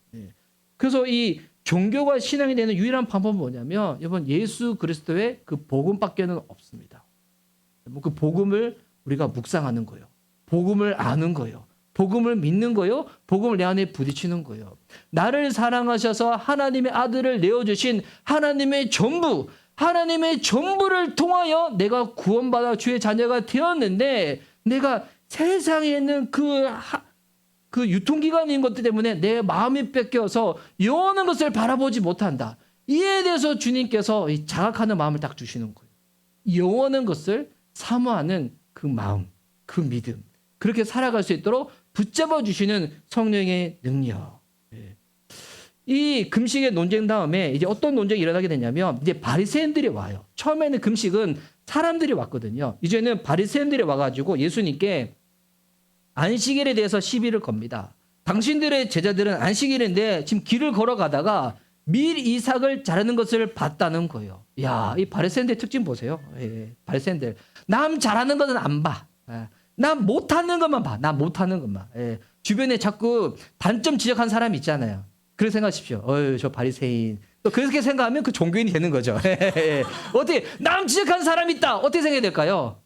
그래서 이 종교가 신앙이 되는 유일한 방법은 뭐냐면 여러분 예수 그리스도의 그 복음밖에는 없습니다. 그 복음을 우리가 묵상하는 거예요. 복음을 아는 거예요. 복음을 믿는 거예요. 복음을 내 안에 부딪히는 거예요. 나를 사랑하셔서 하나님의 아들을 내어주신 하나님의 전부를 통하여 내가 구원받아 주의 자녀가 되었는데 내가 세상에 있는 그 유통기간인 것들 때문에 내 마음이 뺏겨서 영원한 것을 바라보지 못한다. 이에 대해서 주님께서 자각하는 마음을 딱 주시는 거예요. 영원한 것을 사모하는 그 마음, 그 믿음. 그렇게 살아갈 수 있도록 붙잡아 주시는 성령의 능력. 이 금식의 논쟁 다음에 이제 어떤 논쟁이 일어나게 되냐면 이제 바리새인들이 와요. 처음에는 금식은 사람들이 왔거든요. 이제는 바리새인들이 와가지고 예수님께 안식일에 대해서 시비를 겁니다. 당신들의 제자들은 안식일인데 지금 길을 걸어가다가 밀 이삭을 자르는 것을 봤다는 거예요. 야, 이 바리새인들 특징 보세요. 예, 바리새인들 남 잘하는 것은 안 봐. 예, 남 못하는 것만 봐. 남 못하는 것만. 예, 주변에 자꾸 단점 지적한 사람 있잖아요. 그렇게 생각하십시오. 어휴, 저 바리새인. 또 그렇게 생각하면 그 종교인이 되는 거죠. 어떻게 남 지적하는 사람 있다. 어떻게 생각해야 될까요?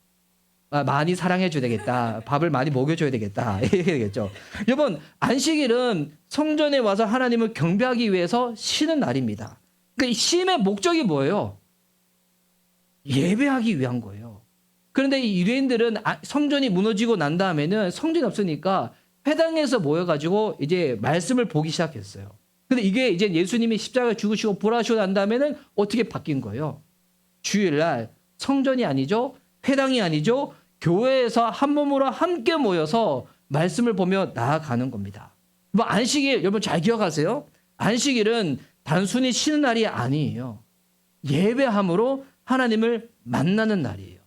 아, 많이 사랑해 줘야 되겠다. 밥을 많이 먹여줘야 되겠다. 이렇게 되겠죠. 여러분, 안식일은 성전에 와서 하나님을 경배하기 위해서 쉬는 날입니다. 그러니까 이 쉼의 목적이 뭐예요? 예배하기 위한 거예요. 그런데 이 유대인들은 성전이 무너지고 난 다음에는 성전이 없으니까 회당에서 모여가지고 이제 말씀을 보기 시작했어요. 근데 이게 이제 예수님이 십자가에 죽으시고 부활하시고 난 다음에는 어떻게 바뀐 거예요? 주일날 성전이 아니죠. 회당이 아니죠. 교회에서 한 몸으로 함께 모여서 말씀을 보며 나아가는 겁니다. 뭐 안식일 여러분 잘 기억하세요. 안식일은 단순히 쉬는 날이 아니에요. 예배함으로 하나님을 만나는 날이에요.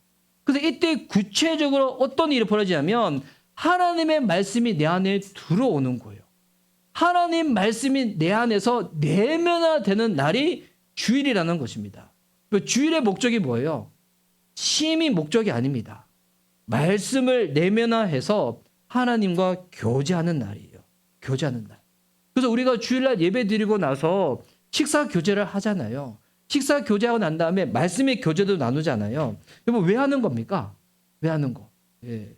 그래서 이때 구체적으로 어떤 일이 벌어지냐면 하나님의 말씀이 내 안에 들어오는 거예요. 하나님 말씀이 내 안에서 내면화되는 날이 주일이라는 것입니다. 주일의 목적이 뭐예요? 쉼이 목적이 아닙니다. 말씀을 내면화해서 하나님과 교제하는 날이에요. 교제하는 날. 그래서 우리가 주일날 예배 드리고 나서 식사 교제를 하잖아요. 식사 교제하고 난 다음에 말씀의 교제도 나누잖아요. 여러분 왜 하는 겁니까? 왜 하는 거? 예.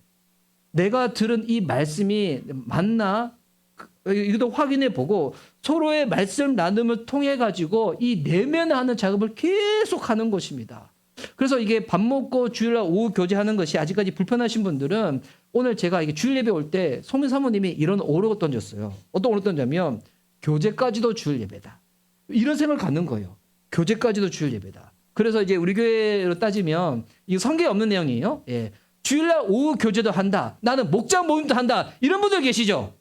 내가 들은 이 말씀이 맞나? 이것도 확인해 보고 서로의 말씀 나눔을 통해 가지고 이 내면하는 작업을 계속 하는 것입니다. 그래서 이게 밥 먹고 주일날 오후 교제하는 것이 아직까지 불편하신 분들은 오늘 제가 이게 주일 예배 올 때 소민 사모님이 이런 오류를 던졌어요. 어떤 오류를 던졌냐면 교제까지도 주일 예배다. 이런 생각을 갖는 거예요. 교제까지도 주일 예배다. 그래서 이제 우리 교회로 따지면 이 성경에 없는 내용이에요. 예. 주일날 오후 교제도 한다. 나는 목장 모임도 한다. 이런 분들 계시죠?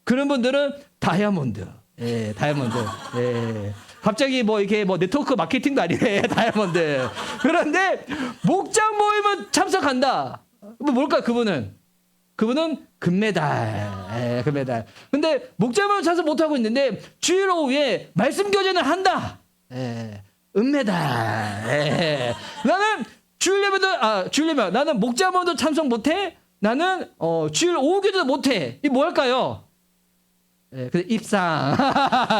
그런 분들은 다이아몬드. 예, 다이아몬드. 예. 갑자기 뭐 이렇게 뭐 네트워크 마케팅도 아니래. 다이아몬드. 그런데 목장 모임은 참석한다. 뭐 뭘까 그분은? 그분은 금메달. 예, 금메달. 근데 목장 모임 참석 못 하고 있는데 주일 오후에 말씀 교제는 한다. 예. 은메달. 예. 나는 주일 예배 나는 목장 모임도 참석 못 해. 나는 주일 오후 교제도 못 해. 이 뭐 할까요? 예, 그 입상,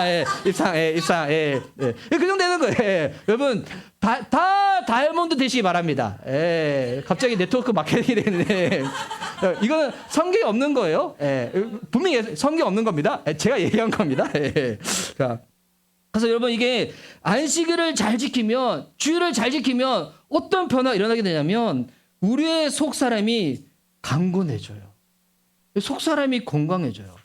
예, 입상, 예, 입상, 예, 예. 그 정도 되는 거예요. 예. 여러분, 다 다이아몬드 되시기 바랍니다. 예, 갑자기 네트워크 마케팅이 되는데, 이거는 성경에 없는 거예요. 예, 분명히 성경에 없는 겁니다. 제가 얘기한 겁니다. 예. 자, 그래서 여러분 이게 안식일을 잘 지키면, 주일을 잘 지키면 어떤 변화가 일어나게 되냐면, 우리의 속 사람이 강건해져요. 속 사람이 건강해져요.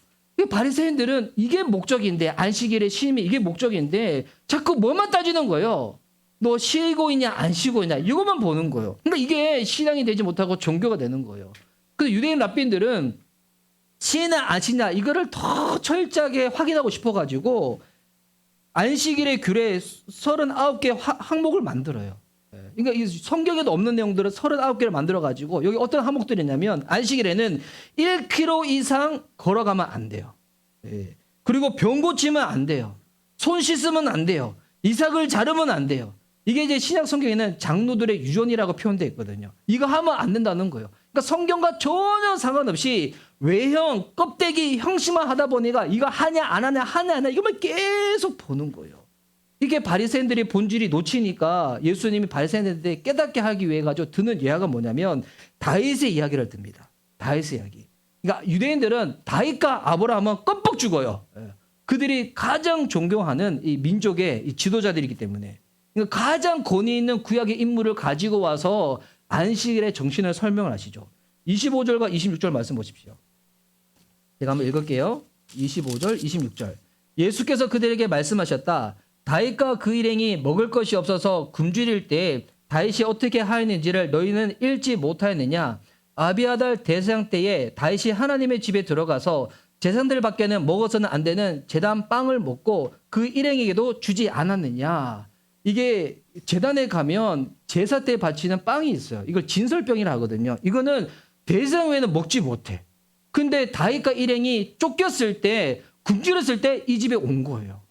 바리새인들은 이게 목적인데 안식일의 쉼이 이게 목적인데 자꾸 뭐만 따지는 거예요. 너 쉬고 있냐 안 쉬고 있냐 이것만 보는 거예요. 그러니까 이게 신앙이 되지 못하고 종교가 되는 거예요. 그래서 유대인 랍빈들은 쉬나 안 쉬나 이거를 더 철저하게 확인하고 싶어가지고 안식일의 규례 39개 항목을 만들어요. 그러니까 이 성경에도 없는 내용들을 39개를 만들어가지고 여기 어떤 항목들이 있냐면 안식일에는 1km 이상 걸어가면 안 돼요. 예. 그리고 병 고치면 안 돼요. 손 씻으면 안 돼요. 이삭을 자르면 안 돼요. 이게 이제 신약 성경에는 장로들의 유전이라고 표현되어 있거든요. 이거 하면 안 된다는 거예요. 그러니까 성경과 전혀 상관없이 외형, 껍데기 형식만 하다 보니까 이거 하냐 안 하냐 하냐 안 하냐 이것만 계속 보는 거예요. 이게 바리새인들의 본질이 놓치니까 예수님이 바리새인들한테 깨닫게 하기 위해 가지고 드는 예화가 뭐냐면 다윗의 이야기를 듭니다. 다윗의 이야기. 그러니까 유대인들은 다윗과 아브라함은 껌뻑 죽어요. 그들이 가장 존경하는 이 민족의 이 지도자들이기 때문에 그러니까 가장 권위 있는 구약의 인물을 가지고 와서 안식일의 정신을 설명을 하시죠. 25절과 26절 말씀 보십시오. 제가 한번 읽을게요. 25절, 26절. 예수께서 그들에게 말씀하셨다. 다윗과 그 일행이 먹을 것이 없어서 굶주릴 때 다윗이 어떻게 하였는지를 너희는 읽지 못하였느냐? 아비아달 대제사장 때에 다윗이 하나님의 집에 들어가서 제사장들 밖에는 먹어서는 안 되는 제단 빵을 먹고 그 일행에게도 주지 않았느냐? 이게 제단에 가면 제사 때 바치는 빵이 있어요. 이걸 진설병이라 하거든요. 이거는 대제사장 외에는 먹지 못해. 근데 다윗과 일행이 쫓겼을 때 굶주렸을 때 이 집에 온 거예요.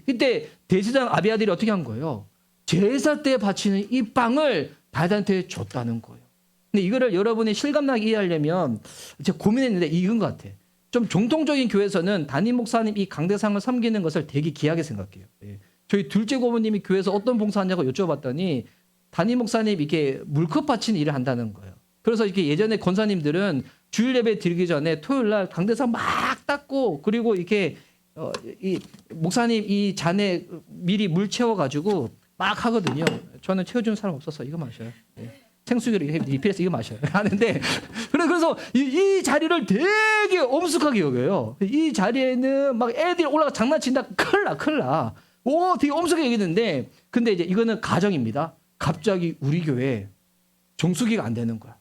그때 대제사장 아비아들이 어떻게 한 거예요? 제사 때 바치는 이 빵을 다윗한테 줬다는 거예요. 근데 이거를 여러분이 실감나게 이해하려면 제가 고민했는데 이건 것 같아. 좀 정통적인 교회에서는 담임 목사님 이 강대상을 섬기는 것을 되게 귀하게 생각해요. 예. 저희 둘째 고모님이 교회에서 어떤 봉사하냐고 여쭤봤더니 담임 목사님 이렇게 물컵 바치는 일을 한다는 거예요. 그래서 이렇게 예전에 권사님들은 주일 예배 드리기 전에 토요일 날 강대상 막 닦고 그리고 이렇게 이 목사님 이 잔에 미리 물 채워가지고 막 하거든요. 저는 채워주는 사람 없어서 이거 마셔요. 예. 생수기를 리필해서 이거 마셔요. 하는데 그래서 이 자리를 되게 엄숙하게 여겨요. 이 자리에는 막 애들이 올라가 장난친다 큰일 나. 오, 되게 엄숙하게 여기는데 근데 이제 이거는 가정입니다. 갑자기 우리 교회에 정수기가 안 되는 거야.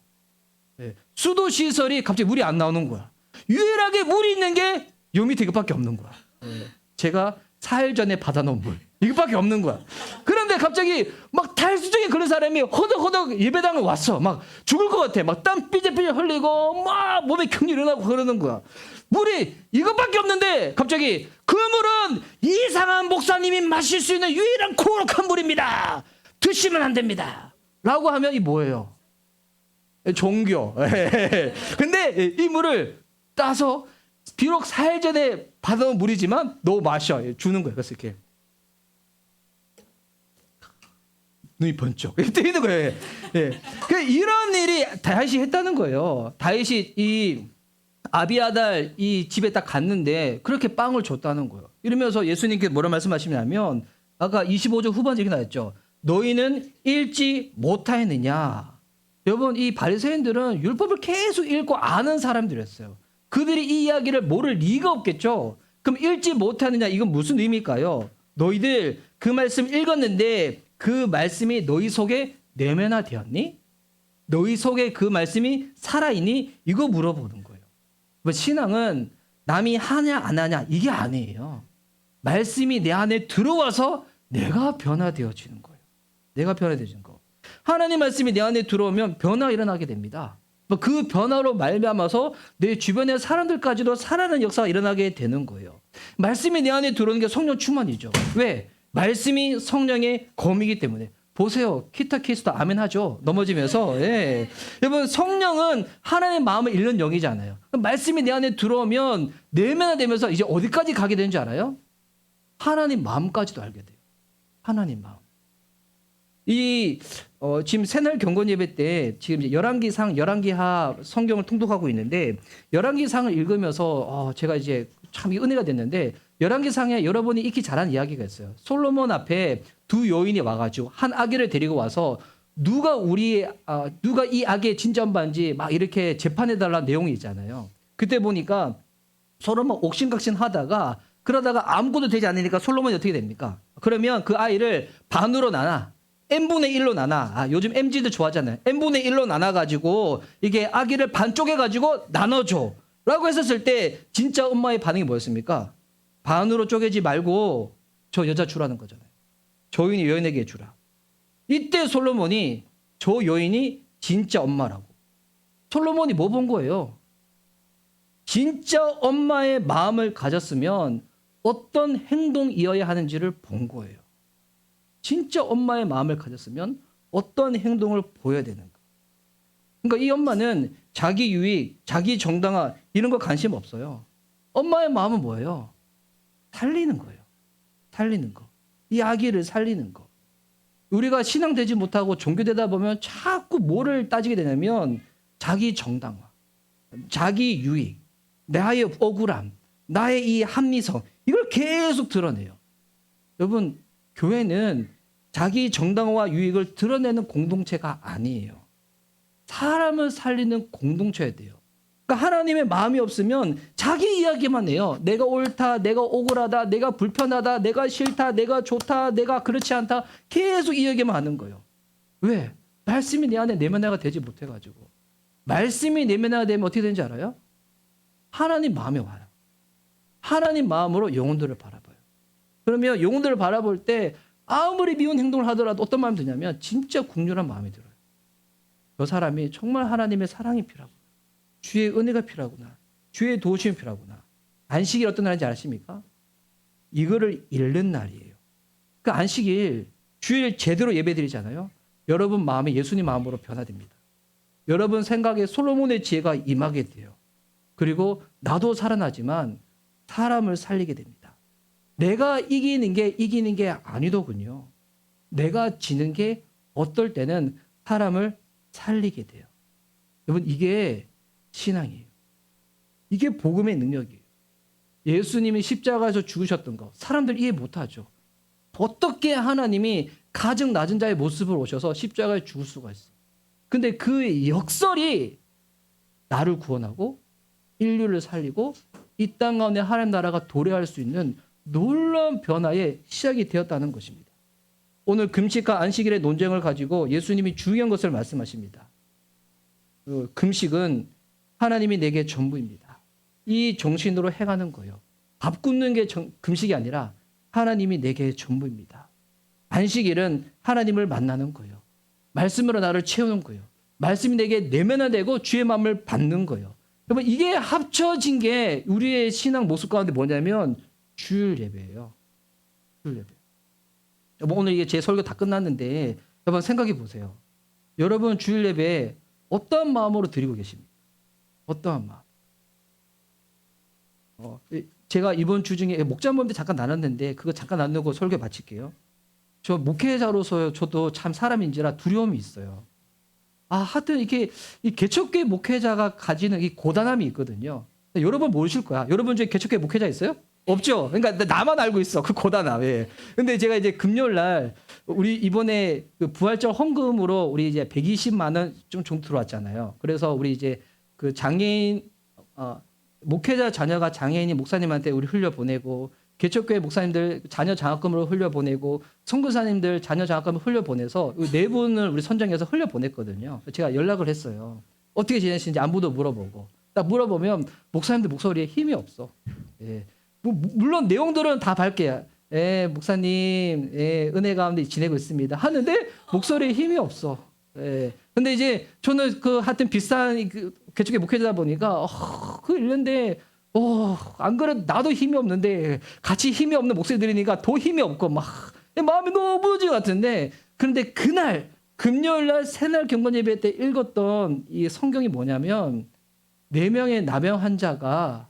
네. 수도 시설이 갑자기 물이 안 나오는 거야. 유일하게 물이 있는 게 요 밑에 이것밖에 없는 거야. 네. 제가 4일 전에 받아놓은 물 이것밖에 없는 거야. 그런데 갑자기 막 탈수증에 걸린 사람이 허덕허덕 예배당을 왔어. 막 죽을 것 같아. 막 땀 삐질삐질 흘리고 막 몸에 경련이 일어나고 그러는 거야. 물이 이것밖에 없는데 갑자기 그 물은 이상한 목사님이 마실 수 있는 유일한 코룩한 물입니다. 드시면 안 됩니다. 라고 하면 이 뭐예요? 종교. 근데 이 물을 따서 비록 4일 전에 받아온 물이지만 너 마셔. 주는 거예요. 그래서 이렇게 눈이 번쩍 뜨이는 거예요. 예. 이런 일이 다윗이 했다는 거예요. 다윗이 이 아비아달 이 집에 딱 갔는데 그렇게 빵을 줬다는 거예요. 이러면서 예수님께 뭐라 말씀하시냐면 아까 25절 후반에 이렇게 나왔죠. 너희는 읽지 못하였느냐. 여러분 이 바리새인들은 율법을 계속 읽고 아는 사람들이었어요. 그들이 이 이야기를 모를 리가 없겠죠. 그럼 읽지 못하느냐 이건 무슨 의미일까요? 너희들 그 말씀 읽었는데 그 말씀이 너희 속에 내면화되었니? 너희 속에 그 말씀이 살아있니? 이거 물어보는 거예요. 신앙은 남이 하냐 안 하냐 이게 아니에요. 말씀이 내 안에 들어와서 내가 변화되어지는 거예요. 내가 변화되어지는 거. 하나님 말씀이 내 안에 들어오면 변화가 일어나게 됩니다. 그 변화로 말미암아서 내 주변의 사람들까지도 살아나는 역사가 일어나게 되는 거예요. 말씀이 내 안에 들어오는 게 성령 충만이죠. 왜? 말씀이 성령의 검이기 때문에. 보세요. 키타키스도 아멘 하죠. 넘어지면서. 예. 여러분 성령은 하나님의 마음을 읽는 영이잖아요. 말씀이 내 안에 들어오면 내면화되면서 이제 어디까지 가게 되는 줄 알아요? 하나님 마음까지도 알게 돼요. 하나님 마음. 지금 새날 경건 예배 때 지금 이제 열왕기상, 열왕기하 성경을 통독하고 있는데 열왕기상을 읽으면서 제가 이제 참 은혜가 됐는데 열왕기상에 여러분이 익히 잘한 이야기가 있어요. 솔로몬 앞에 두 여인이 와가지고 한 아기를 데리고 와서 누가 이 아기의 진짜 엄마인지 막 이렇게 재판해달라는 내용이 있잖아요. 그때 보니까 솔로몬 옥신각신 하다가 그러다가 아무것도 되지 않으니까 솔로몬이 어떻게 됩니까? 그러면 그 아이를 반으로 나눠. n분의 1로 나눠. 요즘 MZ들 좋아하잖아요. n분의 1로 나눠가지고 이게 아기를 반 쪼개가지고 나눠줘. 라고 했었을 때 진짜 엄마의 반응이 뭐였습니까? 반으로 쪼개지 말고 저 여자 주라는 거잖아요. 저 여인이 여인에게 주라. 이때 솔로몬이 저 여인이 진짜 엄마라고. 솔로몬이 뭐 본 거예요? 진짜 엄마의 마음을 가졌으면 어떤 행동이어야 하는지를 본 거예요. 진짜 엄마의 마음을 가졌으면 어떤 행동을 보여야 되는가. 그러니까 이 엄마는 자기 유익, 자기 정당화 이런 거 관심 없어요. 엄마의 마음은 뭐예요? 살리는 거예요. 살리는 거. 이 아기를 살리는 거. 우리가 신앙되지 못하고 종교되다 보면 자꾸 뭐를 따지게 되냐면 자기 정당화, 자기 유익, 나의 억울함, 나의 이 합리성 이걸 계속 드러내요. 여러분 교회는 자기 정당화와 유익을 드러내는 공동체가 아니에요. 사람을 살리는 공동체여야 돼요. 그러니까 하나님의 마음이 없으면 자기 이야기만 해요. 내가 옳다, 내가 억울하다, 내가 불편하다, 내가 싫다, 내가 좋다, 내가 그렇지 않다. 계속 이야기만 하는 거예요. 왜? 말씀이 내 안에 내면화가 되지 못해가지고. 말씀이 내면화가 되면 어떻게 되는지 알아요? 하나님 마음에 와요. 하나님 마음으로 영혼들을 바라봐요. 그러면 영혼들을 바라볼 때 아무리 미운 행동을 하더라도 어떤 마음이 드냐면 진짜 국률한 마음이 들어요. 저 사람이 정말 하나님의 사랑이 필요하구나. 주의 은혜가 필요하구나. 주의 도우심이 필요하구나. 안식일 어떤 날인지 아십니까? 이거를 잃는 날이에요. 그 안식일 주일 제대로 예배드리잖아요. 여러분 마음이 예수님 마음으로 변화됩니다. 여러분 생각에 솔로몬의 지혜가 임하게 돼요. 그리고 나도 살아나지만 사람을 살리게 됩니다. 내가 이기는 게 아니더군요. 내가 지는 게 어떨 때는 사람을 살리게 돼요. 여러분 이게 신앙이에요. 이게 복음의 능력이에요. 예수님이 십자가에서 죽으셨던 거 사람들 이해 못하죠. 어떻게 하나님이 가장 낮은 자의 모습을 오셔서 십자가에 죽을 수가 있어. 근데 그 역설이 나를 구원하고 인류를 살리고 이 땅 가운데 하나님 나라가 도래할 수 있는 놀라운 변화의 시작이 되었다는 것입니다. 오늘 금식과 안식일의 논쟁을 가지고 예수님이 중요한 것을 말씀하십니다. 그 금식은 하나님이 내게 전부입니다. 이 정신으로 행하는 거예요. 밥 굶는 게 금식이 아니라 하나님이 내게 전부입니다. 안식일은 하나님을 만나는 거예요. 말씀으로 나를 채우는 거예요. 말씀이 내게 내면화되고 주의 마음을 받는 거예요. 여러분 이게 합쳐진 게 우리의 신앙 모습 가운데 뭐냐면 주일 예배예요. 주일 예배. 여러분 오늘 이게 제 설교 다 끝났는데 여러분 생각해 보세요. 여러분 주일 예배 어떠한 마음으로 드리고 계십니까? 어떠한 마음? 제가 이번 주 중에 목자 모임 때 잠깐 나눴는데 그거 잠깐 나누고 설교 마칠게요. 저 목회자로서 저도 참 사람인지라 두려움이 있어요. 하여튼 이렇게 이 개척교회 목회자가 가지는 이 고단함이 있거든요. 여러분 모르실 거야. 여러분 중에 개척교회 목회자 있어요? 없죠. 그러니까 나만 알고 있어. 그 고단함. 예. 근데 제가 이제 금요일 날 우리 이번에 그 부활절 헌금으로 우리 이제 120만 원 좀 정도 들어왔잖아요. 그래서 우리 이제 그 장애인 목회자 자녀가 장애인이 목사님한테 우리 흘려 보내고 개척교회 목사님들 자녀 장학금으로 흘려 보내고 선교사님들 자녀 장학금을 흘려 보내서 네 분을 우리 선정해서 흘려 보냈거든요. 제가 연락을 했어요. 어떻게 지내시는지 안부도 물어보고. 딱 물어보면 목사님들 목소리에 힘이 없어. 예. 물론 내용들은 다 밝게요. 예, 목사님, 예, 은혜 가운데 지내고 있습니다. 하는데 목소리에 힘이 없어. 예. 근데 이제 저는 그 하여튼 비싼 그 개척교회 목회자다 보니까 그 이런데 안 그래 나도 힘이 없는데 같이 힘이 없는 목소리 들으니까 더 힘이 없고 막 마음이 너무 무너진 것 같은데 그런데 그날 금요일 날 새날 경건 예배 때 읽었던 이 성경이 뭐냐면 4명의 나병 환자가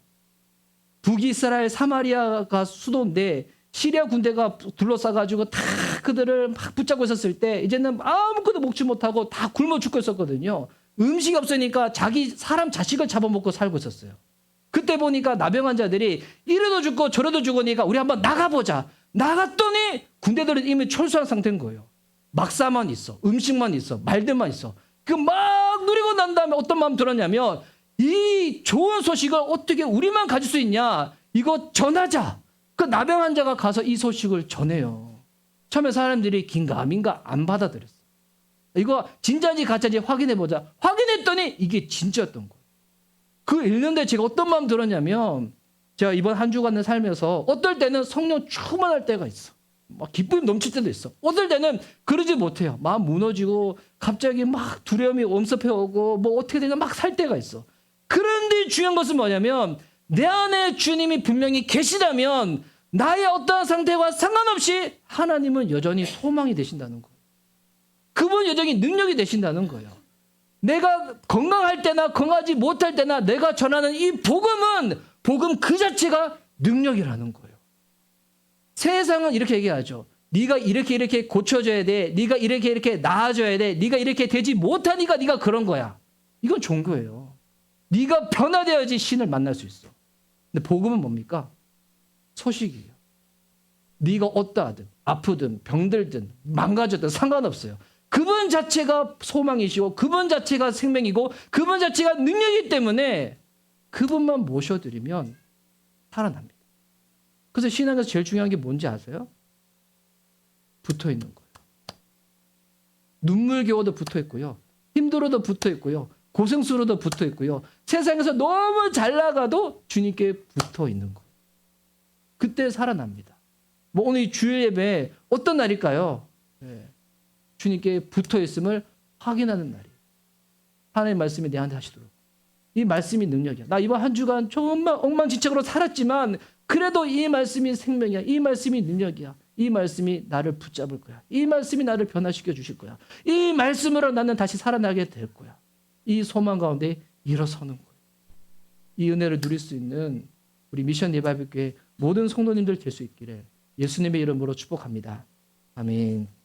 북이스라엘 사마리아가 수도인데 시리아 군대가 둘러싸가지고 다 그들을 막 붙잡고 있었을 때 이제는 아무것도 먹지 못하고 다 굶어 죽고 있었거든요. 음식이 없으니까 자기 사람 자식을 잡아먹고 살고 있었어요. 그때 보니까 나병 환자들이 이래도 죽고 저래도 죽으니까 우리 한번 나가보자. 나갔더니 군대들은 이미 철수한 상태인 거예요. 막사만 있어. 음식만 있어. 말들만 있어. 그 막 누리고 난 다음에 어떤 마음 들었냐면 이 좋은 소식을 어떻게 우리만 가질 수 있냐. 이거 전하자. 그 나병 환자가 가서 이 소식을 전해요. 처음에 사람들이 긴가민가 안 받아들였어. 이거 진짜인지 가짜인지 확인해보자. 확인했더니 이게 진짜였던 거예요. 그 1년 뒤에 제가 어떤 마음 들었냐면 제가 이번 한 주간을 살면서 어떨 때는 성령 충만할 때가 있어. 막 기쁨이 넘칠 때도 있어. 어떨 때는 그러지 못해요. 마음 무너지고 갑자기 막 두려움이 엄습해오고 뭐 어떻게 되나 막 살 때가 있어. 그런데 중요한 것은 뭐냐면 내 안에 주님이 분명히 계시다면 나의 어떠한 상태와 상관없이 하나님은 여전히 소망이 되신다는 거예요. 그분 여전히 능력이 되신다는 거예요. 내가 건강할 때나 건강하지 못할 때나 내가 전하는 이 복음은 복음 그 자체가 능력이라는 거예요. 세상은 이렇게 얘기하죠. 네가 이렇게 고쳐져야 돼. 네가 이렇게 나아져야 돼. 네가 이렇게 되지 못하니까 네가 그런 거야. 이건 종교예요. 네가 변화되어야지 신을 만날 수 있어. 근데 복음은 뭡니까? 소식이에요. 네가 어떠하든 아프든 병들든 망가졌든 상관없어요. 그분 자체가 소망이시고 그분 자체가 생명이고 그분 자체가 능력이기 때문에 그분만 모셔드리면 살아납니다. 그래서 신앙에서 제일 중요한 게 뭔지 아세요? 붙어있는 거예요. 눈물겨워도 붙어있고요. 힘들어도 붙어있고요. 고생스러워도 붙어있고요. 세상에서 너무 잘 나가도 주님께 붙어있는 거예요. 그때 살아납니다. 뭐 오늘 이 주일 예배 어떤 날일까요? 네. 주님께 붙어있음을 확인하는 날이에요. 하나님의 말씀이 내한테 하시도록. 이 말씀이 능력이야. 나 이번 한 주간 정말 엉망진창으로 살았지만 그래도 이 말씀이 생명이야. 이 말씀이 능력이야. 이 말씀이 나를 붙잡을 거야. 이 말씀이 나를 변화시켜 주실 거야. 이 말씀으로 나는 다시 살아나게 될 거야. 이 소망 가운데 일어서는 거예요. 이 은혜를 누릴 수 있는 우리 미션 리바이벌 교회 모든 성도님들 될 수 있기를 예수님의 이름으로 축복합니다. 아멘.